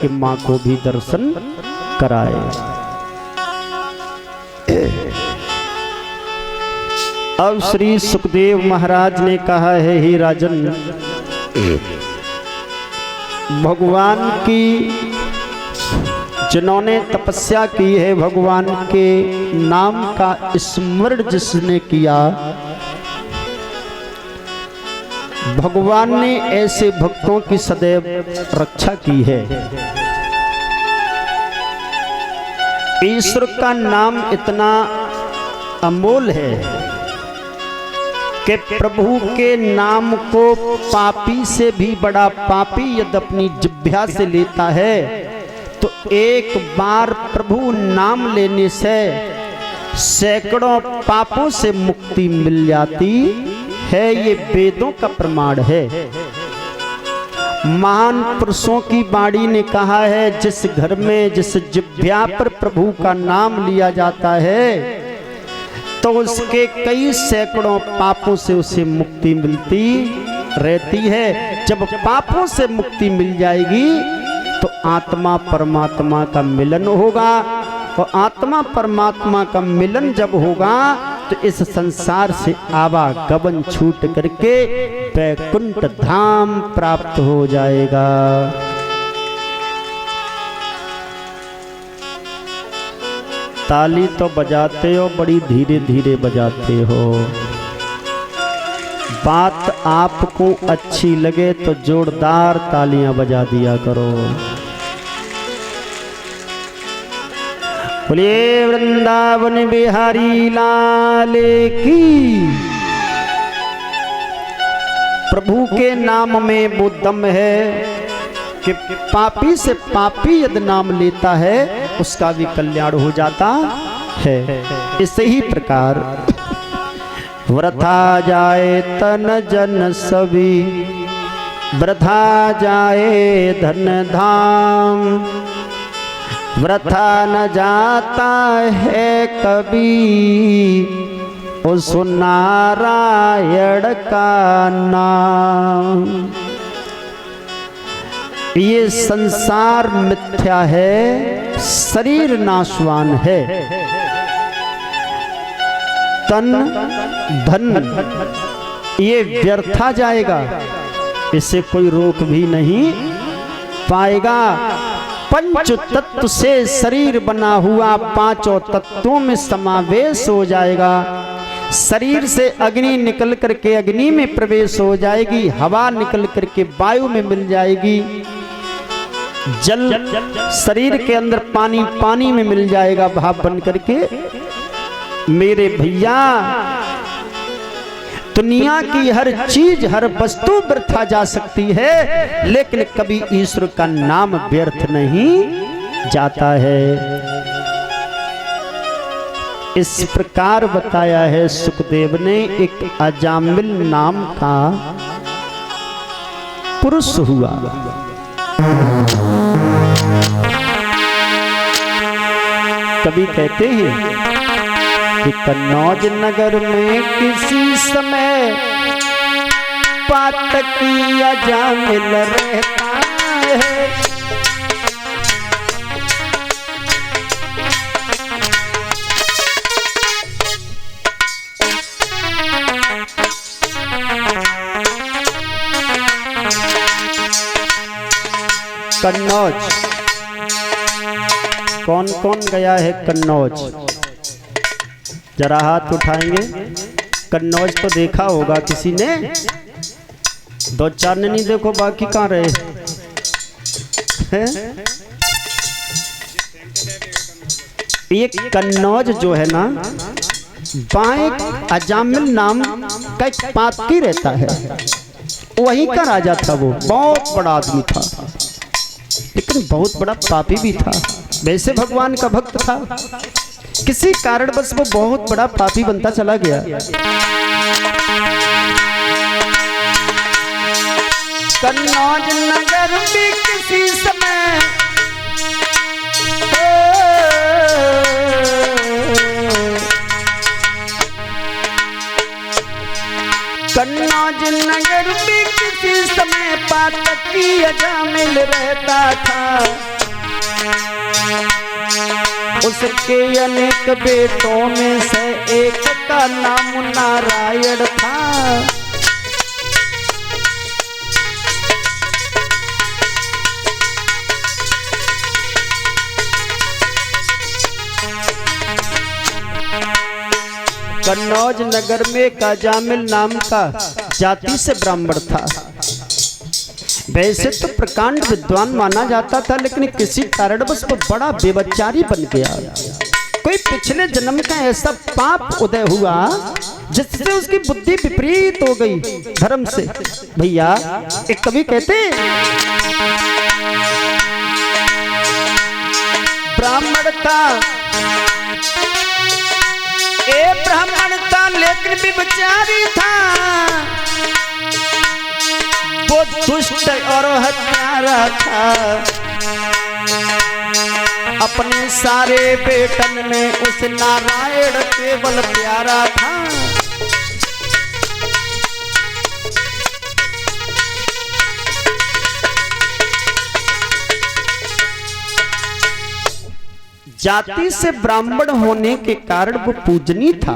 करके माँ को भी दर्शन कराए। अब श्री सुखदेव महाराज ने कहा है, हे राजन, भगवान की जिन्होंने तपस्या की है, भगवान के नाम का स्मरण जिसने किया, भगवान ने ऐसे भक्तों की सदैव रक्षा की है। ईश्वर का नाम इतना अमोल है कि प्रभु के नाम को पापी से भी बड़ा पापी यदि अपनी जिह्वा से लेता है तो एक बार प्रभु नाम लेने से सैकड़ों पापों से मुक्ति मिल जाती है। ये वेदों का प्रमाण है। महान पुरुषों की वाणी ने कहा है, जिस घर में जिस जिह्वा पर प्रभु का नाम लिया जाता है तो उसके कई सैकड़ों पापों से उसे मुक्ति मिलती रहती है। जब पापों से मुक्ति मिल जाएगी तो आत्मा परमात्मा का मिलन होगा, और आत्मा परमात्मा का मिलन जब होगा तो इस संसार से आवागमन छूट करके वैकुंठ धाम प्राप्त हो जाएगा। ताली तो बजाते हो, बड़ी धीरे धीरे बजाते हो। बात आपको अच्छी लगे तो जोरदार तालियां बजा दिया करो। बोलिए वृंदावन बिहारी लाल की। प्रभु के नाम में वो दम है कि पापी से पापी यदि नाम लेता है उसका भी कल्याण हो जाता है। इसी ही प्रकार वृथा जाए तन जन सभी, वृथा जाए धन धाम, वृथा न जाता है कभी उस नारायण का नाम। ये संसार मिथ्या है, शरीर नाशवान है, तन धन ये व्यर्था जाएगा, इसे कोई रोक भी नहीं पाएगा। पंच तत्व से शरीर बना हुआ, पांचों तत्वों में समावेश हो जाएगा। शरीर से अग्नि निकल करके अग्नि में प्रवेश हो जाएगी, हवा निकल करके वायु में मिल जाएगी, जल शरीर के अंदर पानी पानी में मिल जाएगा भाप बन करके। मेरे भैया, दुनिया की हर चीज हर वस्तु व्यर्था जा सकती है, लेकिन कभी ईश्वर का नाम व्यर्थ नहीं जाता है। इस प्रकार बताया है सुखदेव ने। एक अजामिल नाम का पुरुष हुआ। कभी कहते हैं कि कन्नौज नगर में किसी समय पातकी अजामिल रहता है। कन्नौज, कौन कौन गया है कन्नौज? जरा हाथ उठाएंगे। कन्नौज तो देखा होगा किसी ने, दो चार ने नहीं देखो, बाकी कहाँ रहे हैं? ये कन्नौज जो है ना, बाएं अजामिल नाम का एक पातकी रहता है, वहीं का राजा था। वो बहुत बड़ा आदमी था, लेकिन बहुत बड़ा पापी भी था। वैसे भगवान का भक्त था, किसी कारण बस वो बहुत बड़ा पापी बनता चला गया। कन्नौज नगर में किसी समय कन्नौज नगर में किसी समय पातकी अजामिल रहता था। के अनेक बेटों में से एक का नाम नारायण था। कन्नौज नगर में काजामिल नाम का जाति से ब्राह्मण था। वैसे तो प्रकांड विद्वान माना जाता था, लेकिन किसी कारणवश वो बड़ा बेवचारी बन गया। कोई पिछले जन्म का ऐसा पाप उदय हुआ जिससे उसकी बुद्धि विपरीत हो गई धर्म से। भैया एक कवि कहते ब्राह्मण था, ब्राह्मण था लेकिन विचारी था, वो दुष्ट और हत्यारा था। अपने सारे बेटन में उस नारायण केवल प्यारा था। जाति से ब्राह्मण होने के कारण वो पूजनीय था।